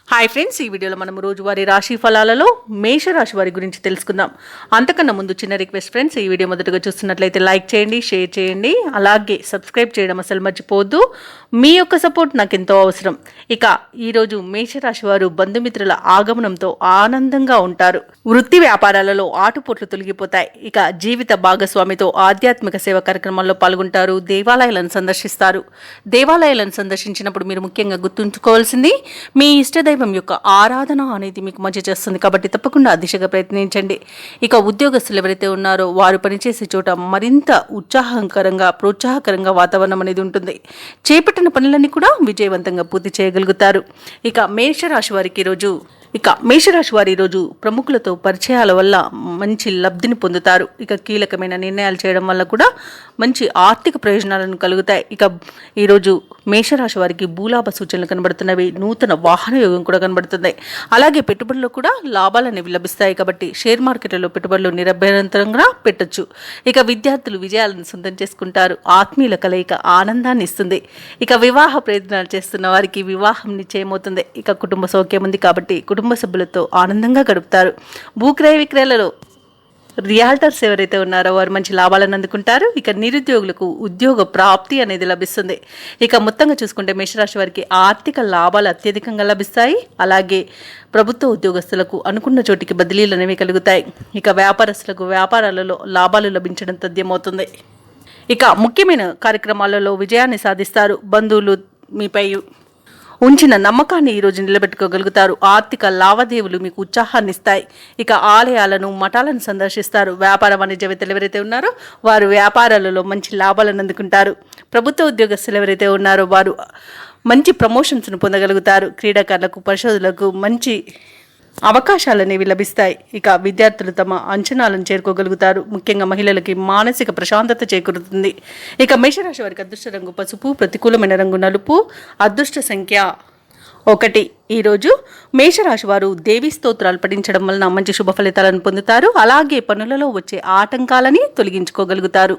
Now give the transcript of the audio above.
Hi friends, ఈ వీడియోలో మనం రోజువారీ రాశి ఫలాలలో మేషరాశి వారి గురించి తెలుసుకుందాం. అంతకన్నా ముందు చిన్న రిక్వెస్ట్ ఫ్రెండ్స్, ఈ వీడియో మొదటగా చూస్తున్నట్లయితే లైక్ చేయండి, షేర్ చేయండి, అలాగే సబ్స్క్రైబ్ చేయడం అసలు మర్చిపోవద్దు. మీ యొక్క సపోర్ట్ నాకు ఎంతో అవసరం. ఇక ఈరోజు మేషరాశి వారు బంధుమిత్రుల ఆగమనంతో ఆనందంగా ఉంటారు. వృత్తి వ్యాపారాలలో ఆటుపోట్లు తొలగిపోతాయి. ఇక జీవిత భాగస్వామితో ఆధ్యాత్మిక సేవ కార్యక్రమాల్లో పాల్గొంటారు. దేవాలయాలను సందర్శిస్తారు. దేవాలయాలను సందర్శించినప్పుడు మీరు ముఖ్యంగా గుర్తుంచుకోవాల్సింది మీ ఇష్టదైవం యొక్క ఆరాధన అనేది మీకు మంచి చేస్తుంది. కాబట్టి తప్పకుండా ఆ దిశగా ప్రయత్నించండి. ఇక ఉద్యోగస్తులు ఎవరైతే ఉన్నారో వారు పనిచేసే చోట మరింత ఉత్సాహకరంగా ప్రోత్సాహకరంగా వాతావరణం అనేది ఉంటుంది. చేపట్టిన పనులన్నీ కూడా విజయవంతంగా పూర్తి చేయగలుగుతారు. ఇక మేషరాశి వారి ఈరోజు ప్రముఖులతో పరిచయాల వల్ల మంచి లబ్ధిని పొందుతారు. ఇక కీలకమైన నిర్ణయాలు చేయడం వల్ల కూడా మంచి ఆర్థిక ప్రయోజనాలను కలుగుతాయి. ఇక ఈరోజు మేషరాశి వారికి భూలాభ సూచనలు కనబడుతున్నవి. నూతన వాహన యోగం కూడా కనబడుతుంది. అలాగే పెట్టుబడుల్లో కూడా లాభాలు అనేవి లభిస్తాయి. కాబట్టి షేర్ మార్కెట్లలో పెట్టుబడులు నిరభ్యంతరంగా పెట్టొచ్చు. ఇక విద్యార్థులు విజయాలను సొంతం చేసుకుంటారు. ఆత్మీయుల కలయిక ఆనందాన్ని ఇస్తుంది. ఇక వివాహ ప్రయత్నాలు చేస్తున్న వారికి వివాహం నిశ్చయమవుతుంది. ఇక కుటుంబ సౌఖ్యం ఉంది కాబట్టి కుటుంబ సభ్యులతో ఆనందంగా గడుపుతారు. భూక్రయ విక్రయాలలో రియాల్టర్స్ ఎవరైతే ఉన్నారో వారు మంచి లాభాలను అందుకుంటారు. ఇక నిరుద్యోగులకు ఉద్యోగ ప్రాప్తి అనేది లభిస్తుంది. ఇక మొత్తంగా చూసుకుంటే మేషరాశి వారికి ఆర్థిక లాభాలు అత్యధికంగా లభిస్తాయి. అలాగే ప్రభుత్వ ఉద్యోగస్తులకు అనుకున్న చోటికి బదిలీలు అనేవి కలుగుతాయి. ఇక వ్యాపారస్తులకు వ్యాపారాలలో లాభాలు లభించడం తథ్యమవుతుంది. ఇక ముఖ్యమైన కార్యక్రమాలలో విజయాన్ని సాధిస్తారు. బంధువులు మీపై ఉంచిన నమ్మకాన్ని ఈరోజు నిలబెట్టుకోగలుగుతారు. ఆర్థిక లావాదేవీలు మీకు ఉత్సాహాన్ని ఇస్తాయి. ఇక ఆలయాలను మఠాలను సందర్శిస్తారు. వ్యాపార వాణిజ్యవేత్తలు ఎవరైతే ఉన్నారో వారు వ్యాపారాలలో మంచి లాభాలను అందుకుంటారు. ప్రభుత్వ ఉద్యోగస్తులు ఎవరైతే ఉన్నారో వారు మంచి ప్రమోషన్స్ను పొందగలుగుతారు. క్రీడాకారులకు పరిశోధనలకు మంచి అవకాశాలు అనేవి లభిస్తాయి. ఇక విద్యార్థులు తమ అంచనాలను చేరుకోగలుగుతారు. ముఖ్యంగా మహిళలకి మానసిక ప్రశాంతత చేకూరుతుంది. ఇక మేషరాశి వారికి అదృష్ట రంగు పసుపు, ప్రతికూలమైన రంగు నలుపు, అదృష్ట సంఖ్య 1. ఈరోజు మేషరాశి వారు దేవీ స్తోత్రాలు పఠించడం వలన మంచి శుభ ఫలితాలను పొందుతారు. అలాగే పనులలో వచ్చే ఆటంకాలని తొలగించుకోగలుగుతారు.